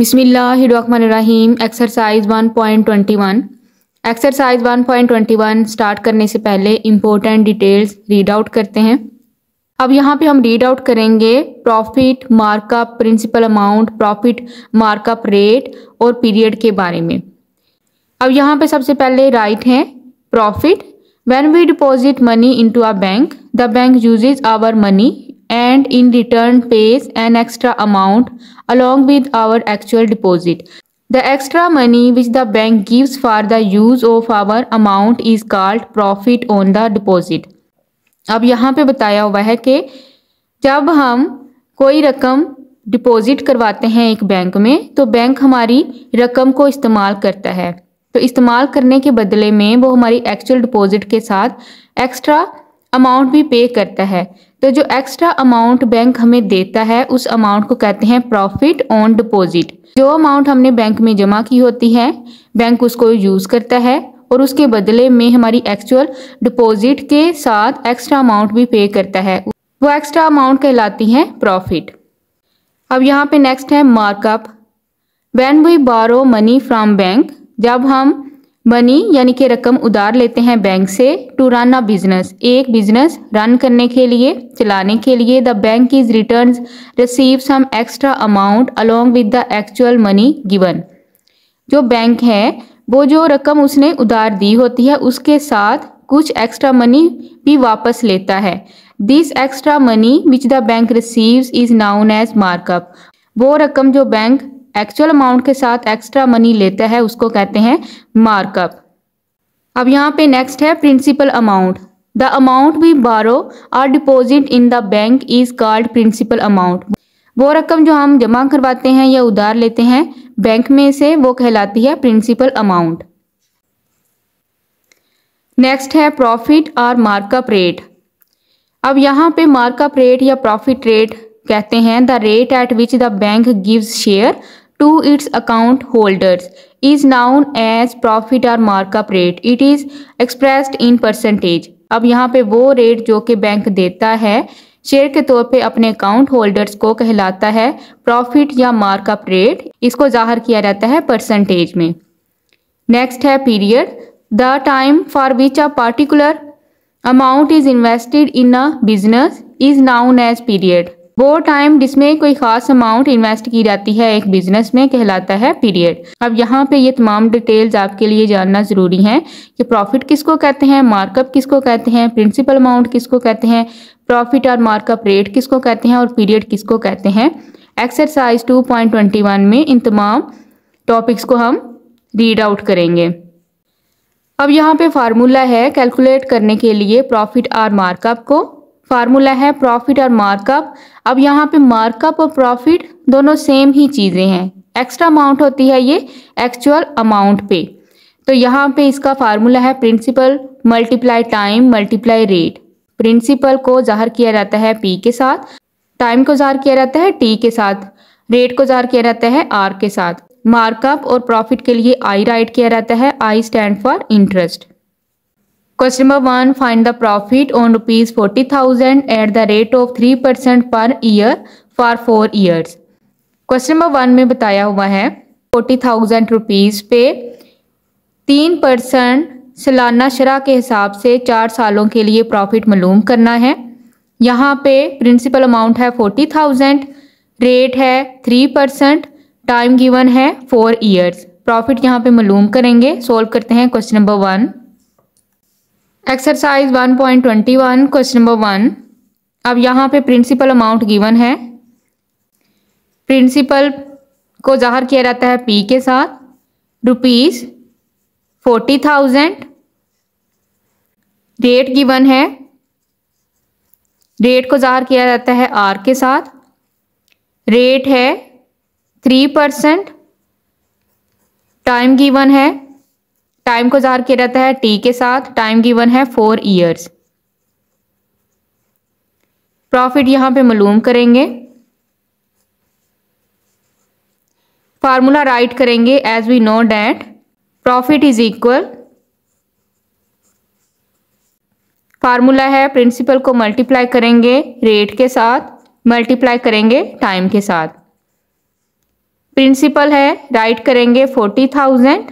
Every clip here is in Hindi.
बिस्मिल्लाहिर्रहमानिर्रहीम। एक्सरसाइज 1.21। एक्सरसाइज 1.21 स्टार्ट करने से पहले इम्पोर्टेंट डिटेल्स रीड आउट करते हैं। अब यहाँ पे हम रीड आउट करेंगे profit, markup, principal amount, profit markup rate और पीरियड के बारे में। अब यहाँ पे सबसे पहले राइट है profit. When we deposit money into a bank, the bank uses our money and in return pays an extra amount along with our actual deposit. The extra money which the bank gives for the use of our amount is called profit on the deposit. अब यहाँ पे बताया हुआ है कि जब हम कोई रकम डिपॉजिट करवाते हैं एक बैंक में, तो बैंक हमारी रकम को इस्तेमाल करता है। तो इस्तेमाल करने के बदले में वो हमारी एक्चुअल डिपॉजिट के साथ एक्स्ट्रा अमाउंट भी पे करता है। तो जो एक्स्ट्रा अमाउंट बैंक हमें देता है उस अमाउंट को कहते हैं प्रॉफिट ऑन डिपॉजिट। जो अमाउंट हमने बैंक में जमा की होती है, बैंक उसको यूज़ करता है और उसके बदले में हमारी एक्चुअल डिपॉजिट के साथ एक्स्ट्रा अमाउंट भी पे करता है। वो एक्स्ट्रा अमाउंट कहलाती है प्रॉफिट। अब यहाँ पे नेक्स्ट है markup. When we borrow money from bank, जब हम मनी यानी कि रकम उधार लेते हैं बैंक से, टू रन अ बिजनेस, एक बिजनेस रन करने के लिए, चलाने के लिए, the bank is returns receive some extra amount along with the actual money given. जो बैंक है वो जो रकम उसने उधार दी होती है उसके साथ कुछ एक्स्ट्रा मनी भी वापस लेता है। This extra money which the bank receives is known as markup. वो रकम जो बैंक एक्चुअल अमाउंट के साथ एक्स्ट्रा मनी लेता है उसको कहते हैं मार्कअप। अब यहाँ पे नेक्स्ट है principal amount. The amount we borrow और deposit in the bank is called principal amount. वो रकम जो हम जमा करवाते हैं या उधार लेते हैं बैंक में से, वो कहलाती है प्रिंसिपल अमाउंट। नेक्स्ट है प्रॉफिट और मार्कअप रेट। अब यहाँ पे मार्कअप रेट या प्रॉफिट रेट कहते हैं the rate at which the bank gives share to its account holders is known as profit or markup rate. It is expressed in percentage. अब यहाँ पे वो रेट जो कि बैंक देता है शेयर के तौर पे अपने अकाउंट होल्डर्स को कहलाता है प्रॉफिट या मार्कअप रेट। इसको जाहिर किया जाता है परसेंटेज में। नेक्स्ट है period. The time for which a particular amount is invested in a business is known as period. वो टाइम जिसमें कोई खास अमाउंट इन्वेस्ट की जाती है एक बिजनेस में कहलाता है पीरियड। अब यहाँ पे ये तमाम डिटेल्स आपके लिए जानना ज़रूरी है कि प्रॉफिट किसको कहते हैं, मार्कअप किसको कहते हैं, प्रिंसिपल अमाउंट किसको कहते हैं, प्रॉफिट और मार्कअप रेट किसको कहते हैं और पीरियड किसको कहते हैं। एक्सरसाइज 2.21 में इन तमाम टॉपिक्स को हम रीड आउट करेंगे। अब यहाँ पे फार्मूला है कैलकुलेट करने के लिए प्रॉफिट और मार्कअप को। फार्मूला है प्रॉफिट और मार्कअप। अब यहाँ पे मार्कअप और प्रॉफिट दोनों सेम ही चीज़ें हैं। एक्स्ट्रा अमाउंट होती है ये एक्चुअल अमाउंट पे। तो यहाँ पे इसका फार्मूला है principal multiply time multiply rate. Principal को जाहिर किया जाता है पी के साथ, टाइम को जाहिर किया जाता है टी के साथ, रेट को जाहिर किया जाता है आर के साथ। मार्कअप और प्रॉफिट के लिए आई राइट किया जाता है, I stand for interest. Question number 1. Find the profit on rupees 40,000 at the rate of 3% per year for 4 years. Question number 1 में बताया हुआ है 40,000 रुपीज़ पे 3% सालाना शरह के हिसाब से 4 सालों के लिए प्रॉफिट मालूम करना है। यहाँ पे प्रिंसिपल अमाउंट है 40,000, रेट है 3%, टाइम गिवन है 4 ईयर्स। प्रॉफिट यहाँ पे मालूम करेंगे। सोल्व करते हैं question number 1। Exercise 1.21 question number 1। अब यहाँ पे प्रिंसिपल अमाउंट गिवन है। प्रिंसिपल को जाहिर किया जाता है पी के साथ, रुपीज़ 40,000। रेट गिवन है, रेट को जाहिर किया जाता है आर के साथ, रेट है 3%, टाइम गिवन है, टाइम को जाहिर किया जाता है टी के साथ, टाइम गिवन है 4 ईयर्स। प्रॉफिट यहाँ पे मालूम करेंगे। फार्मूला राइट करेंगे as we know that profit is equal, formula है प्रिंसिपल को मल्टीप्लाई करेंगे रेट के साथ, मल्टीप्लाई करेंगे टाइम के साथ। प्रिंसिपल है राइट करेंगे 40,000,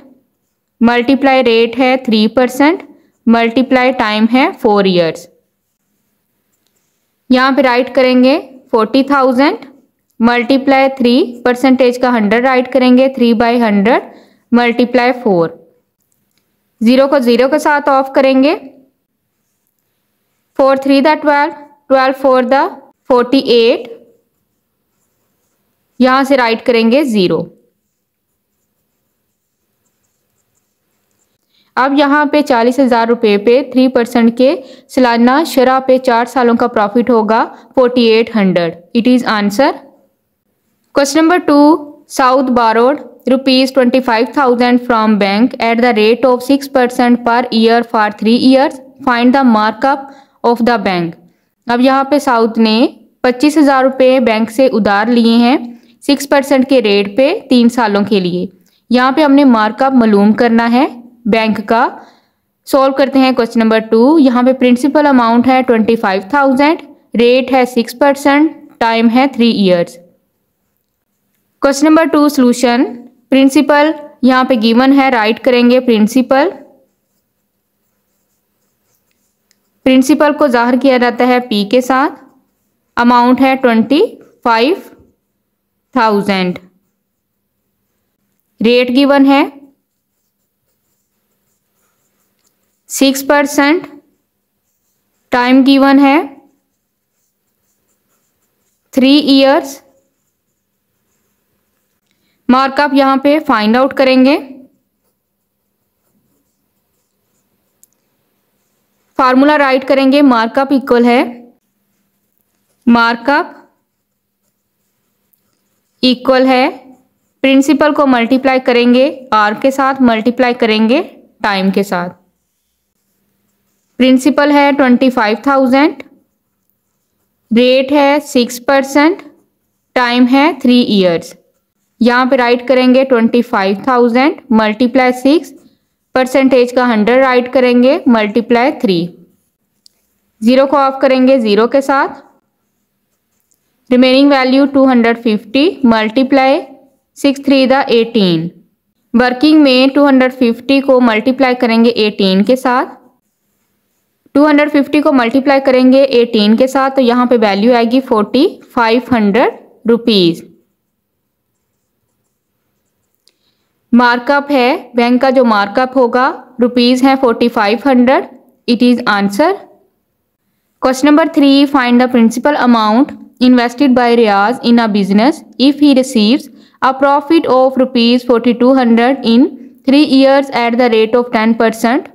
मल्टीप्लाई रेट है 3%, मल्टीप्लाई टाइम है 4 ईयर्स। यहाँ पे राइट करेंगे 40,000 मल्टीप्लाई 3 परसेंटेज का 100 राइट करेंगे 3/100 मल्टीप्लाई 4। 0 को 0 के साथ ऑफ करेंगे। 4 3 द 12, 12 4 द 48। यहाँ से राइट करेंगे 0। अब यहाँ पे 40,000 रुपये पे 3% के सालाना शरह पे 4 सालों का प्रॉफिट होगा 4800। It is answer. Question number 2, south borrowed ₹25,000 from bank at the rate of 6% per year for 3 years. Find the markup of the bank. अब यहाँ पे साउथ ने 25,000 रुपये बैंक से उधार लिए हैं 6% के रेट पे 3 सालों के लिए। यहाँ पे हमने मार्कअप मालूम करना है बैंक का। सॉल्व करते हैं क्वेश्चन नंबर 2। यहाँ पे प्रिंसिपल अमाउंट है 25,000, रेट है 6%, टाइम है 3 years. Question number 2 solution. Principal यहाँ पे गिवन है, राइट करेंगे प्रिंसिपल। प्रिंसिपल को जाहिर किया जाता है P के साथ। अमाउंट है 25,000। रेट गिवन है 6%, टाइम गिवन है 3 ईयर्स। मार्कअप यहां पे फाइंड आउट करेंगे। फार्मूला राइट करेंगे। मार्कअप इक्वल है, मार्कअप इक्वल है प्रिंसिपल को मल्टीप्लाई करेंगे R के साथ, मल्टीप्लाई करेंगे टाइम के साथ। प्रिंसिपल है 25,000, रेट है 6%, टाइम है 3 ईयर्स। यहाँ पे राइट करेंगे 25,000 मल्टीप्लाई 6, परसेंटेज का 100 राइट करेंगे मल्टीप्लाई 3। 0 को ऑफ करेंगे 0 के साथ। Remaining value 250 multiply 6 3 the 18। Working में 250 को मल्टीप्लाई करेंगे 18 के साथ। 250 को मल्टीप्लाई करेंगे 18 के साथ तो यहाँ पे वैल्यू आएगी 4,500 रुपीज। मार्कअप है बैंक का, जो मार्कअप होगा रुपीज है 4,500। It is answer. Question number 3, find the principal amount invested by Riaz in a business if he receives a profit of ₹4,200 in 3 years at the rate of 10%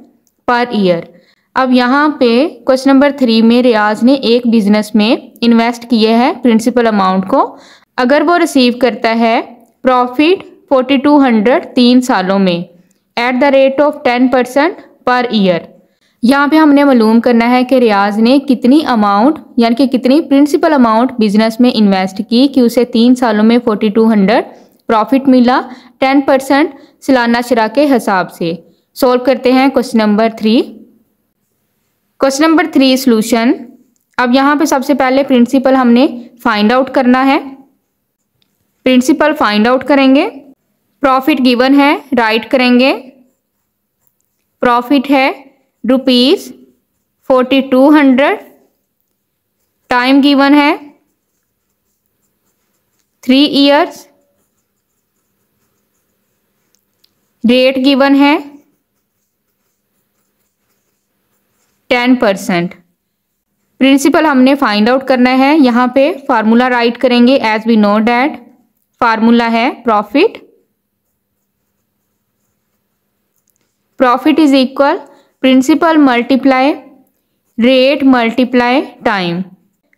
per year. अब यहाँ पे क्वेश्चन नंबर 3 में रियाज ने एक बिजनेस में इन्वेस्ट किया है प्रिंसिपल अमाउंट को। अगर वो रिसीव करता है प्रॉफिट 4,200 3 सालों में eight the rate of 10% per year. यहाँ पे हमने मालूम करना है कि रियाज ने कितनी अमाउंट यानी कि कितनी प्रिंसिपल अमाउंट बिजनेस में इन्वेस्ट की कि उसे 3 सालों में 4,200 प्रॉफिट मिला 10% सालाना शरह के हिसाब से। सॉल्व करते हैं question number 3। Question number 3 solution. अब यहाँ पे सबसे पहले प्रिंसिपल हमने फाइंड आउट करना है। प्रिंसिपल फाइंड आउट करेंगे। प्रॉफिट गिवन है, राइट करेंगे। प्रॉफिट है ₹4,200। टाइम गिवन है 3 ईयर्स। रेट गिवन है 10%। प्रिंसिपल हमने फाइंड आउट करना है। यहाँ पे फार्मूला राइट करेंगे as we know that. Formula है profit is equal principal multiply rate multiply time.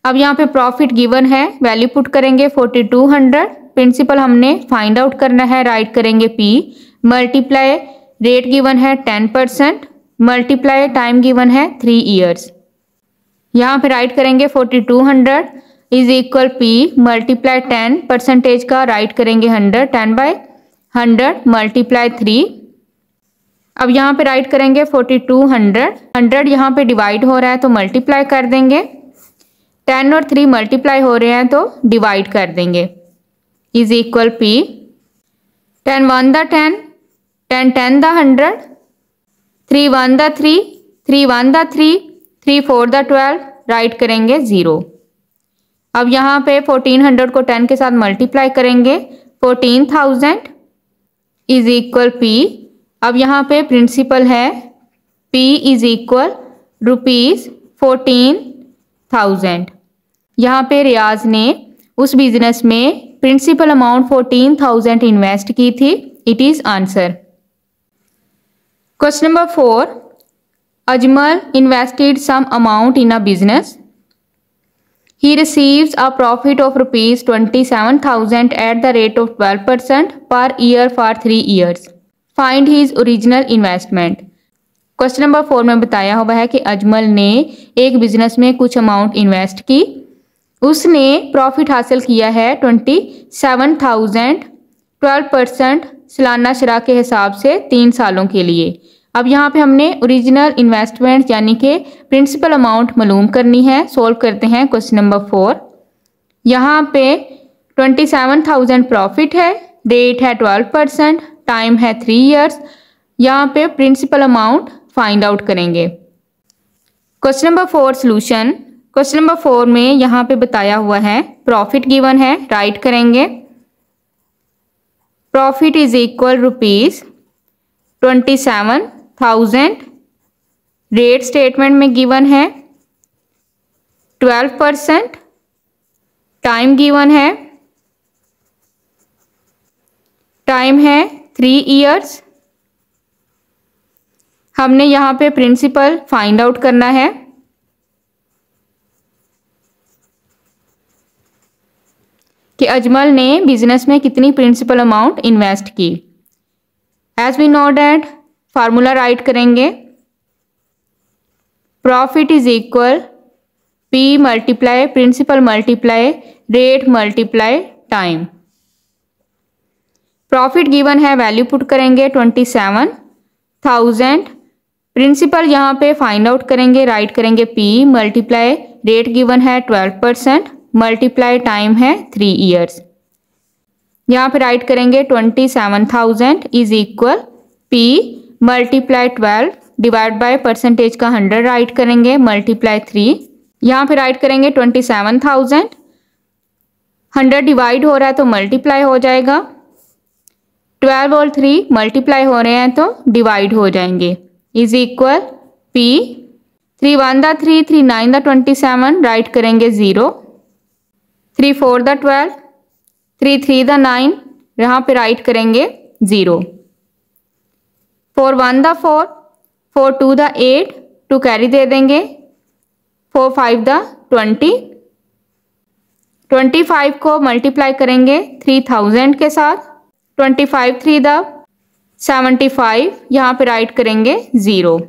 अब यहाँ पे प्रॉफिट गिवन है, वैल्यू पुट करेंगे 4,200। प्रिंसिपल हमने फाइंड आउट करना है, राइट करेंगे P मल्टीप्लाई रेट गिवन है 10%, मल्टीप्लाई टाइम गिवन है 3 ईयर्स। यहाँ पे राइट करेंगे 4,200 is equal P multiply 10 percentage का राइट करेंगे 100, 10/100 मल्टीप्लाई 3। अब यहाँ पे राइट करेंगे 4,200, 100 यहाँ पे डिवाइड हो रहा है तो मल्टीप्लाई कर देंगे, 10 और 3 मल्टीप्लाई हो रहे हैं तो डिवाइड कर देंगे, is equal P 10 1 the 10, 10 10 the 100, 3 1 the 3, 3 1 the 3, 3 4 the 12, right करेंगे 0। अब यहाँ पे 1400 को 10 के साथ मल्टीप्लाई करेंगे, 14,000 इज इक्वल P। अब यहाँ पे प्रिंसिपल है P इज इक्वल ₹14,000। यहाँ पे रियाज ने उस बिजनेस में प्रिंसिपल अमाउंट 14,000 इन्वेस्ट की थी। It is answer. Question number 4, Ajmal invested some amount in a business. He receives a profit of ₹27,000 at the rate of 12% per year for 3 years. Find his original investment. Question number 4 में बताया हुआ है कि अजमल ने एक बिजनेस में कुछ अमाउंट इन्वेस्ट की, उसने प्रॉफिट हासिल किया है 27,000 12% सालाना शरह के हिसाब से 3 सालों के लिए। अब यहाँ पे हमने ओरिजिनल इन्वेस्टमेंट यानी कि प्रिंसिपल अमाउंट मालूम करनी है। सोल्व करते हैं क्वेश्चन नंबर 4। यहाँ पे 27,000 प्रॉफिट है, रेट है 12%, टाइम है 3 इयर्स। यहाँ पे प्रिंसिपल अमाउंट फाइंड आउट करेंगे। Question number 4 solution. Question number 4 में यहाँ पे बताया हुआ है प्रॉफिट गिवन है, राइट करेंगे। Profit is equal ₹27,000, rate statement में गिवन है 12%, टाइम गिवन है, टाइम है 3 इयर्स। हमने यहाँ पे प्रिंसिपल फाइंड आउट करना है। कि अजमल ने बिजनेस में कितनी प्रिंसिपल अमाउंट इन्वेस्ट की। As we know that formula write करेंगे, profit is equal P multiply principal multiply rate multiply time. Profit given है, वैल्यू पुट करेंगे 27,000, प्रिंसिपल यहाँ पे फाइंड आउट करेंगे, राइट करेंगे P मल्टीप्लाई रेट गिवन है 12%, मल्टीप्लाई टाइम है 3 इयर्स। यहाँ पे राइट करेंगे 27,000 is equal P multiply 12 divide by percentage का 100 राइट करेंगे, मल्टीप्लाई 3। यहाँ पे राइट करेंगे 27,000, 100 डिवाइड हो रहा है तो मल्टीप्लाई हो जाएगा, 12 और 3 मल्टीप्लाई हो रहे हैं तो डिवाइड हो जाएंगे, is equal P 3 1 the 3, 3 9 the 27 right करेंगे 0, 3 4 द 12, 3 3 द 9 यहाँ पे राइट करेंगे 0, 4 1 द 4, 4 2 द 8, 2 कैरी दे देंगे, 4 5 द 20, 25 को मल्टीप्लाई करेंगे 3000 के साथ, 25 3 द 75 यहाँ पे राइट करेंगे 0।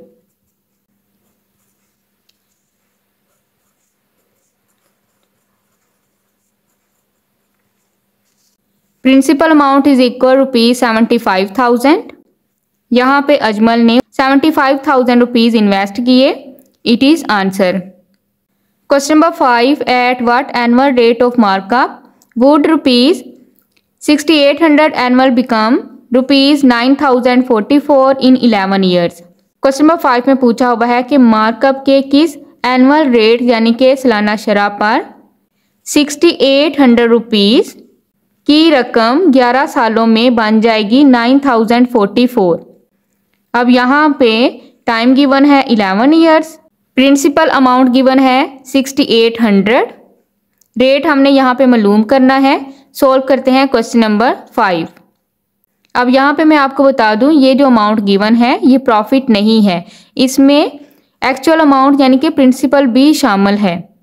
Principal amount is equal ₹75,000। यहाँ पे अजमल ने 75,000 रुपीज इन्वेस्ट किए। It is answer. Question number 5, at what annual rate of markup would ₹6,800 annual become ₹9,044 in 11 years. Question number 5 में पूछा हुआ है कि मार्कअप के किस एनुअल रेट यानी कि सालाना शरह पर 6,800 रुपीज की रकम 11 सालों में बन जाएगी 9,044। अब यहाँ पे टाइम गिवन है 11 ईयर्स, प्रिंसिपल अमाउंट गिवन है 6,800, रेट हमने यहाँ पे मालूम करना है। सोल्व करते हैं क्वेश्चन नंबर 5। अब यहाँ पे मैं आपको बता दूं ये जो अमाउंट गिवन है ये प्रॉफिट नहीं है, इसमें एक्चुअल अमाउंट यानी कि प्रिंसिपल भी शामिल है।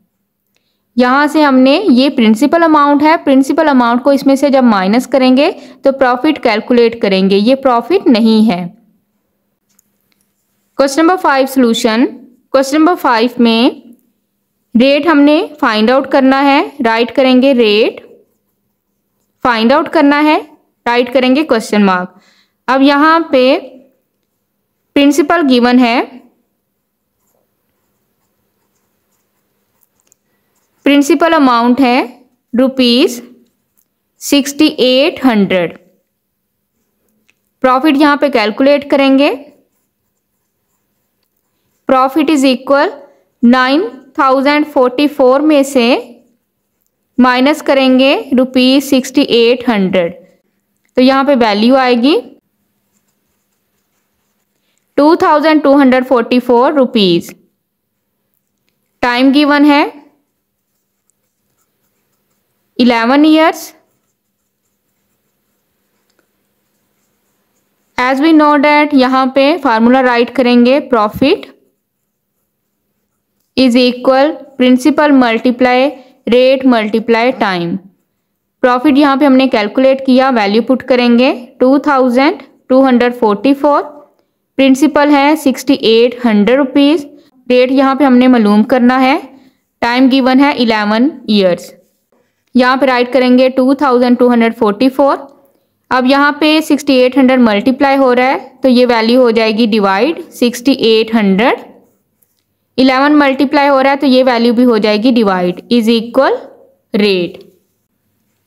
यहाँ से हमने ये प्रिंसिपल अमाउंट है, प्रिंसिपल अमाउंट को इसमें से जब माइनस करेंगे तो प्रॉफिट कैलकुलेट करेंगे, ये प्रॉफिट नहीं है। Question number 5 solution. Question number 5 में रेट हमने फाइंड आउट करना है, राइट करेंगे रेट, फाइंड आउट करना है, राइट करेंगे क्वेश्चन मार्क। अब यहाँ पे प्रिंसिपल गिवन है, प्रिंसिपल अमाउंट है ₹6,800, प्रॉफिट यहाँ पे कैलकुलेट करेंगे। प्रॉफिट इज इक्वल 9044 में से माइनस करेंगे ₹6800, तो यहाँ पे वैल्यू आएगी 2244 रुपीज। टाइम गिवन है 11 years. As we know that यहाँ पे फार्मूला राइट करेंगे, profit is equal principal multiply rate multiply time. Profit यहाँ पे हमने कैलकुलेट किया, वैल्यू पुट करेंगे 2244, प्रिंसिपल है 6800 रुपीज़, रेट यहाँ पे हमने मालूम करना है, टाइम गिवन है 11 ईयर्स। यहाँ पे राइट करेंगे 2244। अब यहाँ पे 6800 मल्टीप्लाई हो रहा है तो ये वैल्यू हो जाएगी डिवाइड 6800। 11 मल्टीप्लाई हो रहा है तो ये वैल्यू भी हो जाएगी डिवाइड, इज इक्वल रेट।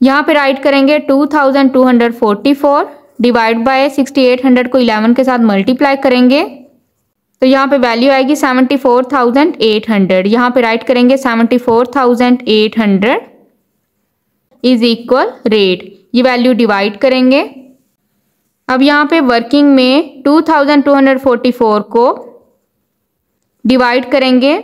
यहाँ पे राइट करेंगे 2244 डिवाइड बाय 6800 को 11 के साथ मल्टीप्लाई करेंगे तो यहाँ पे वैल्यू आएगी 74800। यहाँ पे राइट करेंगे 74800 इज इक्वल रेट, ये वैल्यू डिवाइड करेंगे। अब यहाँ पे वर्किंग में 2244 को डिवाइड करेंगे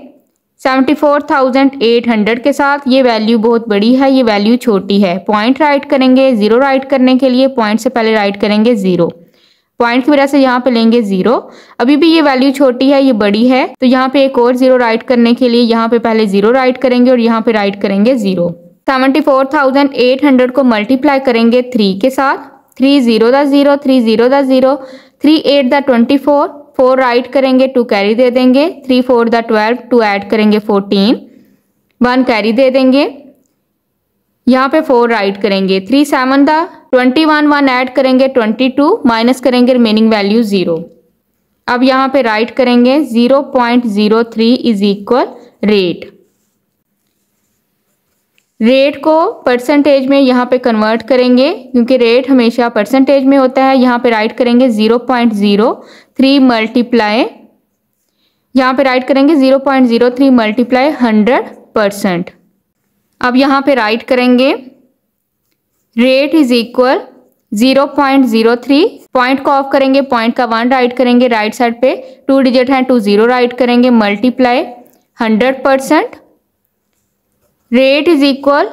74800 के साथ, ये वैल्यू बहुत बड़ी है, ये वैल्यू छोटी है। पॉइंट राइट करेंगे, जीरो राइट करने के लिए पॉइंट से पहले राइट करेंगे जीरो, पॉइंट की वजह से यहाँ पे लेंगे जीरो। अभी भी ये वैल्यू छोटी है, ये बड़ी है, तो यहाँ पे एक और जीरो राइट करने के लिए यहाँ पे पहले जीरो राइट करेंगे और यहाँ पे राइट करेंगे जीरो। 74800 को मल्टीप्लाई करेंगे 3 के साथ, 3 0 दा 0, 3 0 दा 0, 3 8 दा 24, 4 राइट करेंगे, 2 कैरी दे देंगे, 3 4 दा 12, 2 ऐड करेंगे 14, 1 कैरी दे देंगे, यहाँ पे 4 राइट करेंगे, 3 7 दा 21, 1 ऐड करेंगे 22, माइनस करेंगे रिमेनिंग वैल्यू 0। अब यहाँ पे राइट करेंगे 0.03 इज इक्वल रेट। रेट को परसेंटेज में यहाँ पे कन्वर्ट करेंगे क्योंकि रेट हमेशा परसेंटेज में होता है। यहाँ पे राइट करेंगे 0.03 मल्टीप्लाई, यहाँ पे राइट करेंगे 0.03 मल्टीप्लाई 100%। अब यहाँ पे राइट करेंगे रेट इज इक्वल 0.03, पॉइंट को ऑफ करेंगे, पॉइंट का 1 राइट करेंगे, राइट साइड पे 2 डिजिट हैं 2 0 राइट करेंगे, multiply 100%। Rate is equal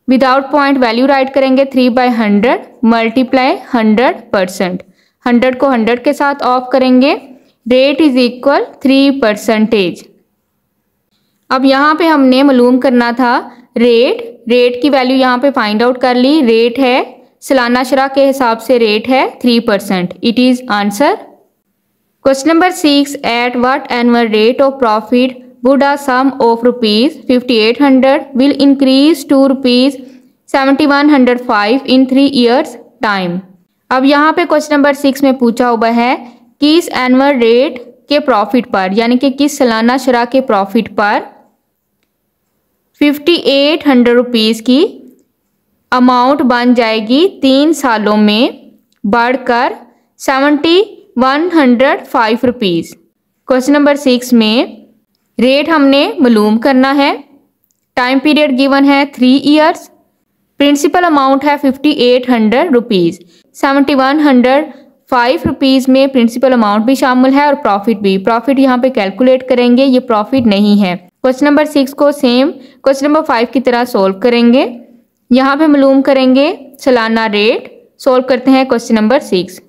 without point value right करेंगे 3/100 मल्टीप्लाई 100%। 100 को 100 के साथ ऑफ करेंगे, रेट इज इक्वल 3%। अब यहाँ पे हमने मालूम करना था रेट, रेट की वैल्यू यहाँ पे फाइंड आउट कर ली। रेट है सालाना शरह के हिसाब से रेट है 3%, it is answer. Question number 6, eight what annual rate of profit would a sum of ₹5800 will increase to ₹7105 in 3 years time। अब यहाँ पे क्वेश्चन नंबर 6 में पूछा हुआ है किस एनुअल रेट के प्रॉफिट पर, यानी कि किस सालाना शरह के प्रॉफिट पर 5800 रुपीज़ की अमाउंट बन जाएगी 3 सालों में बढ़कर 7105 रुपीज़। क्वेश्चन नंबर 6 में रेट हमने मालूम करना है, टाइम पीरियड गिवन है 3 ईयर्स, प्रिंसिपल अमाउंट है 5800 रुपीज़, 7105 रुपीज़ में प्रिंसिपल अमाउंट भी शामिल है और प्रॉफिट भी। प्रॉफिट यहाँ पे कैलकुलेट करेंगे, ये प्रॉफिट नहीं है। क्वेश्चन नंबर 6 को सेम क्वेश्चन नंबर 5 की तरह सोल्व करेंगे, यहाँ पे मालूम करेंगे सालाना रेट। सोल्व करते हैं question number 6।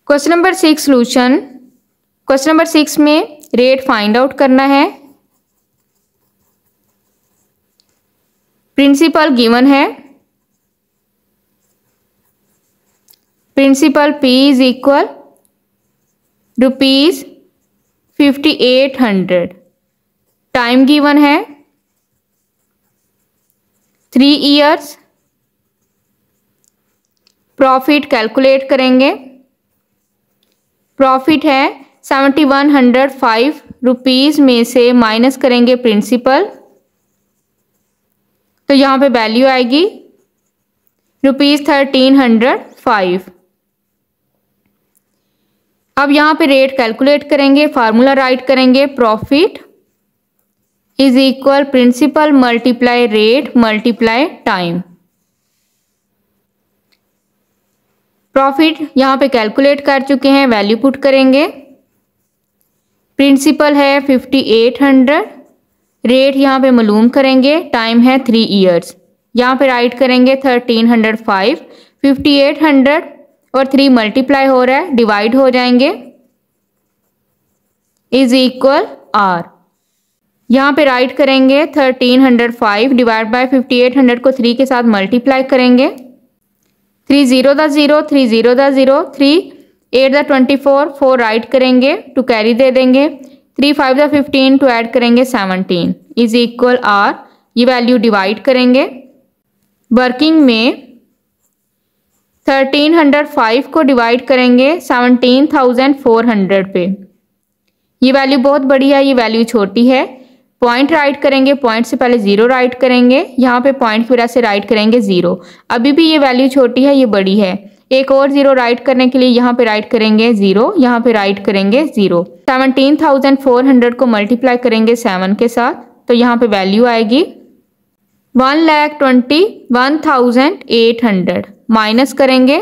Question number 6 solution. Question number 6 में रेट फाइंड आउट करना है, प्रिंसिपल गिवन है, principal P is equal ₹5800, time given है 3 ईयर्स, प्रॉफिट कैलकुलेट करेंगे, प्रॉफिट है 7105 रुपीज़ में से माइनस करेंगे प्रिंसिपल, तो यहाँ पे वैल्यू आएगी ₹1305। अब यहाँ पे रेट कैलकुलेट करेंगे, फार्मूला राइट करेंगे, profit is equal principal multiply rate multiply time. Profit यहाँ पे कैलकुलेट कर चुके हैं, वैल्यू पुट करेंगे। प्रिंसिपल है 5800, रेट यहाँ पे मालूम करेंगे, टाइम है 3 ईयर्स। यहाँ पे राइट करेंगे 1305, 5800 और 3 मल्टीप्लाई हो रहा है, डिवाइड हो जाएंगे, इज इक्वल आर। यहाँ पे राइट करेंगे 1305 डिवाइड बाय 5800 को 3 के साथ मल्टीप्लाई करेंगे। 3 0 दा 0, 3 0 दा 0, 3 8 दा 24, 4 राइट करेंगे, टू कैरी दे देंगे, 3 5 दा 15 टू ऐड करेंगे 17 इज इक्वल आर। ये वैल्यू डिवाइड करेंगे। वर्किंग में 1305 को डिवाइड करेंगे 17,400 पे। ये वैल्यू बहुत बड़ी है, ये वैल्यू छोटी है। पॉइंट राइट करेंगे, पॉइंट से पहले 0 राइट करेंगे, यहाँ पे पॉइंट की वजह से राइट करेंगे 0। अभी भी ये वैल्यू छोटी है, ये बड़ी है। एक और 0 राइट करने के लिए यहाँ पे राइट करेंगे 0, यहाँ पे राइट करेंगे 0। 17,400 को मल्टीप्लाई करेंगे 7 के साथ, तो यहाँ पे वैल्यू आएगी 1,21,800। माइनस करेंगे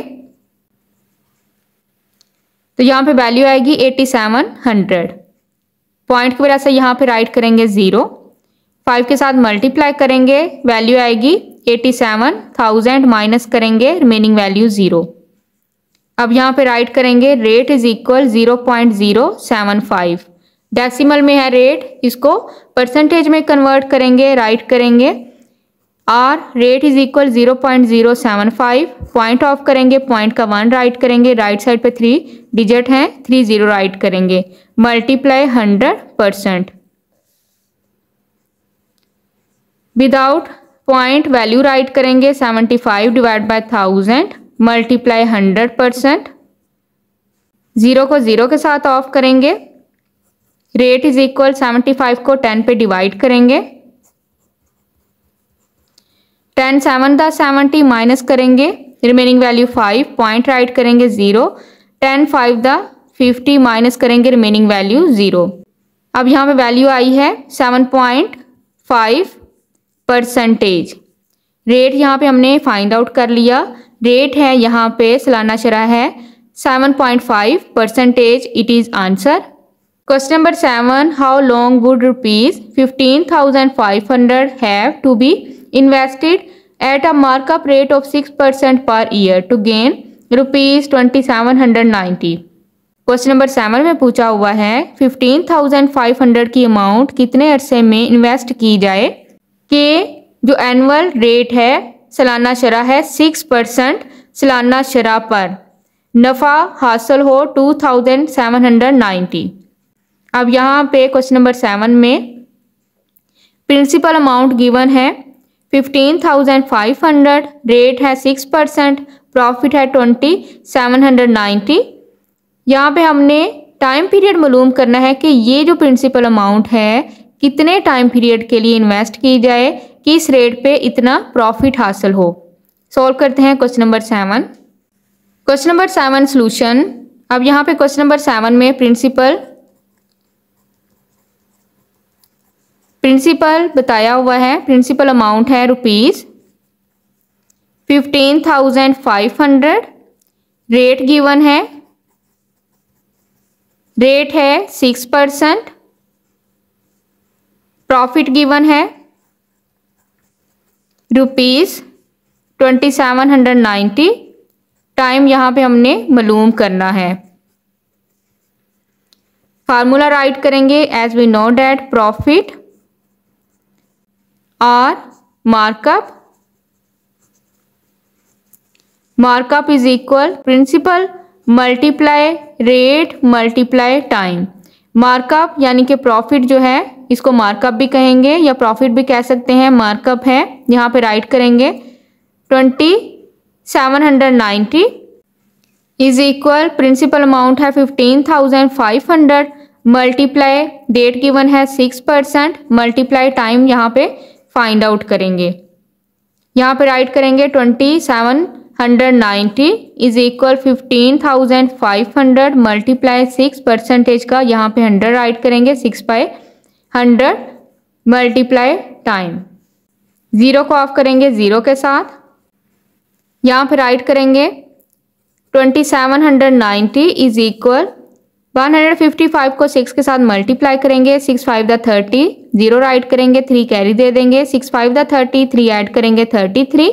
तो यहाँ पे वैल्यू आएगी 8700। पॉइंट की वजह से यहाँ पे राइट करेंगे 0, 5 के साथ मल्टीप्लाई करेंगे, वैल्यू आएगी 87,000, माइनस करेंगे रिमेनिंग वैल्यू 0। अब यहाँ पे राइट करेंगे रेट इज इक्वल 0.075। डेसिमल में है रेट, इसको परसेंटेज में कन्वर्ट करेंगे, राइट करेंगे R rate is equal 0.075। Point off करेंगे, पॉइंट का 1 राइट करेंगे, राइट साइड पे 3 डिजिट हैं, 30 राइट करेंगे, multiply 100%। Without point value right करेंगे 75 डिवाइड बाय 1000 मल्टीप्लाई 100%। 0 को 0 के साथ ऑफ करेंगे, रेट इज इक्वल 75 को 10 पे डिवाइड करेंगे, 10 7 दा 70 माइनस करेंगे, रिमेनिंग वैल्यू 5, पॉइंट राइट करेंगे 0, 10 5 दा 50 माइनस करेंगे, रिमेनिंग वैल्यू 0। अब यहाँ पे वैल्यू आई है 7.5%। रेट यहाँ पे हमने फाइंड आउट कर लिया। रेट है यहाँ पे सालाना शरह है 7.5%, it is answer. Question number 7, how long would ₹15,500 have to be invested at a markup rate of 6% per year to gain ₹2790। Question number 7 में पूछा हुआ है 15,500 की अमाउंट कितने अरसे में इन्वेस्ट की जाए कि जो एनुअल रेट है सालाना शरह है 6% सालाना शरह पर नफ़ा हासिल हो 2790। अब यहाँ पे क्वेश्चन नंबर 7 में प्रिंसिपल अमाउंट गिवन है 15,500, रेट है 6%, प्रॉफिट है 2790। यहाँ पे हमने टाइम पीरियड मालूम करना है कि ये जो प्रिंसिपल अमाउंट है कितने टाइम पीरियड के लिए इन्वेस्ट की जाए कि इस रेट पे इतना प्रॉफिट हासिल हो। सॉल्व करते हैं question number 7। Question number 7 solution. अब यहाँ पे क्वेश्चन नंबर 7 में प्रिंसिपल बताया हुआ है। प्रिंसिपल अमाउंट है ₹15,500, रेट गिवन है, रेट है 6%, प्रॉफिट गिवन है ₹2790। टाइम यहाँ पे हमने मालूम करना है। फार्मूला राइट करेंगे as we know that profit और markup is equal principal multiply rate multiply time. Markup यानी कि प्रॉफिट जो है इसको मार्कअप भी कहेंगे या प्रॉफिट भी कह सकते हैं। मार्कअप है, यहाँ पे राइट करेंगे 2790 इज इक्वल प्रिंसिपल अमाउंट है 15,500 मल्टीप्लाई डेट गिवन है 6% मल्टीप्लाई टाइम यहाँ पे फाइंड आउट करेंगे। यहाँ पे राइट करेंगे 190 इज इक्वल 15,500 मल्टीप्लाई 6 परसेंटेज का यहाँ पे 100 राइट करेंगे, 6/100 मल्टीप्लाई टाइम, 0 को ऑफ करेंगे 0 के साथ, यहाँ पे राइट करेंगे 2790 इज इक्वल 155 को 6 के साथ मल्टीप्लाई करेंगे, 6 5 30, 0 राइट करेंगे, 3 कैरी दे देंगे, 6 5 30, 3 ऐड करेंगे 33,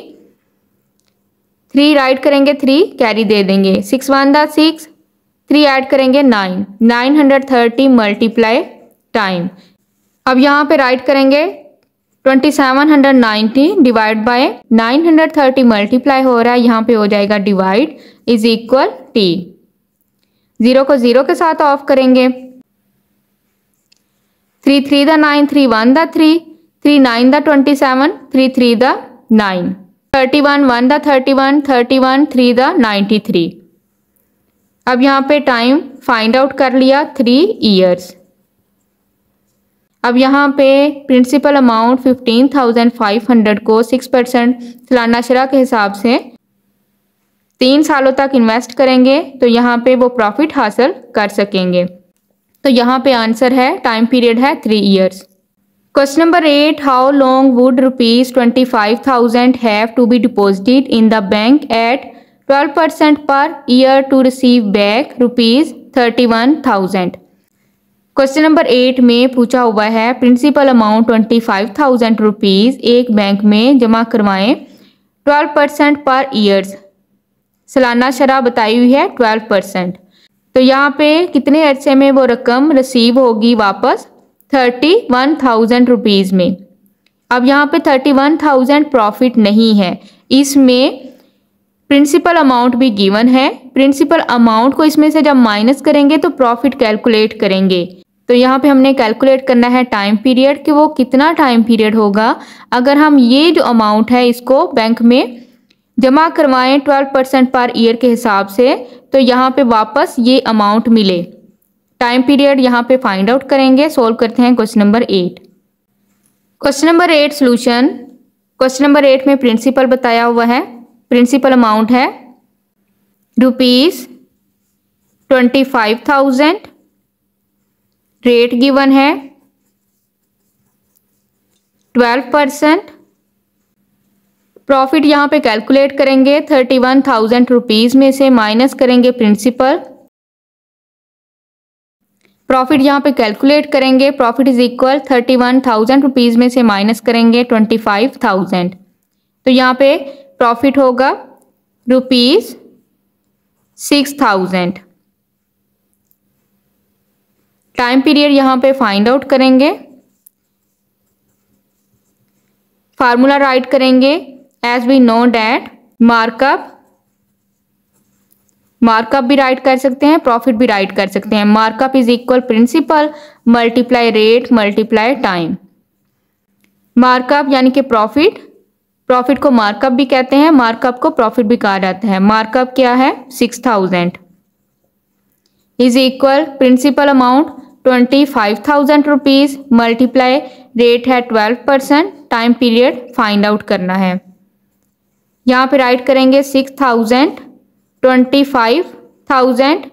3 राइट करेंगे, 3 कैरी दे देंगे, 6 1 6, 3 ऐड करेंगे 9, 930 मल्टीप्लाई टाइम। अब यहाँ पे राइट करेंगे 2790 डिवाइड बाय 930 मल्टीप्लाई हो रहा है, यहाँ पे हो जाएगा डिवाइड इज इक्वल t, 0 को 0 के साथ ऑफ करेंगे, 3 3 9, 3 1 3, 3 9 27, 3 3 9, 31 1 31, 31 3 93। अब यहाँ पे टाइम फाइंड आउट कर लिया 3 ईयर्स। अब यहाँ पे प्रिंसिपल अमाउंट 15,500 को 6% सालाना शरह के हिसाब से 3 सालों तक इन्वेस्ट करेंगे तो यहाँ पे वो प्रॉफिट हासिल कर सकेंगे। तो यहाँ पे आंसर है, टाइम पीरियड है 3 years. Question number 8, how long would ₹25,000 have to be deposited in the bank at 12% per year to receive back ₹31,000। Question number 8 में पूछा हुआ है प्रिंसिपल अमाउंट 25,000 रुपीज़ एक बैंक में जमा करवाएं, 12% पर ईयर्स, सालाना शरह बताई हुई है 12%। तो यहाँ पे कितने अरसे में वो रकम रिसीव होगी वापस, 31,000 रुपीज़ में। अब यहाँ पे 31,000 प्रॉफिट नहीं है, इसमें प्रिंसिपल अमाउंट भी गिवन है। प्रिंसिपल अमाउंट को इसमें से जब माइनस करेंगे तो प्रॉफिट कैलकुलेट करेंगे। तो यहाँ पे हमने कैलकुलेट करना है टाइम पीरियड कि वो कितना टाइम पीरियड होगा अगर हम ये जो अमाउंट है इसको बैंक में जमा करवाएं 12% पर ईयर के हिसाब से, तो यहाँ पे वापस ये अमाउंट मिले। टाइम पीरियड यहाँ पे फाइंड आउट करेंगे। सोल्व करते हैं question number 8। Question number 8 solution. Question number 8 में प्रिंसिपल बताया हुआ है, प्रिंसिपल अमाउंट है ₹25,000, रेट गिवन है 12%। प्रॉफिट यहाँ पे कैलकुलेट करेंगे 31,000 रुपीज़ में से माइनस करेंगे प्रिंसिपल, प्रॉफिट यहाँ पे कैलकुलेट करेंगे, प्रॉफिट इज इक्वल 31,000 रुपीज़ में से माइनस करेंगे 25,000, तो यहाँ पे प्रॉफिट होगा ₹6,000। टाइम पीरियड यहाँ पे फाइंड आउट करेंगे, फार्मूला राइट करेंगे as we know that markup भी राइट कर सकते हैं, प्रॉफिट भी राइट कर सकते हैं। Markup is equal principal multiply rate multiply time. Markup यानी कि प्रॉफिट को मार्कअप भी कहते हैं, मार्कअप को प्रॉफिट भी कहा जाता है। मार्कअप क्या है 6,000 is equal principal amount 25,000 rupees multiply rate है 12%, टाइम पीरियड फाइंड आउट करना है। यहाँ पे राइट करेंगे 6,000, 25,000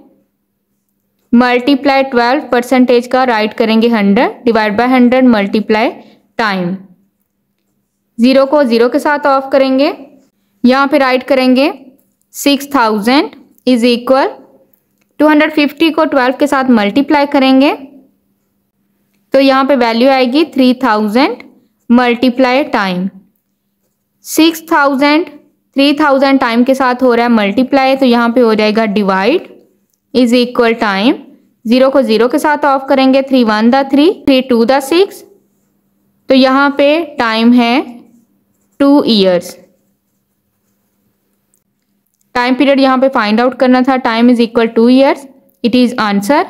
मल्टीप्लाई 12% का राइट करेंगे 100 डिवाइड बाय 100 मल्टीप्लाई टाइम, 0 को 0 के साथ ऑफ करेंगे। यहाँ पे राइट करेंगे 6,000 इज इक्वल 250 को 12 के साथ मल्टीप्लाई करेंगे तो यहाँ पे वैल्यू आएगी 3,000 मल्टीप्लाई टाइम। 6,000 3,000 टाइम के साथ हो रहा है मल्टीप्लाई, तो यहाँ पे हो जाएगा डिवाइड इज इक्वल टाइम, 0 को 0 के साथ ऑफ करेंगे, 3 1 3, 3 2 6, तो यहाँ पे टाइम है 2 ईयर्स। टाइम पीरियड यहाँ पे फाइंड आउट करना था, time is equal 2 years. It is answer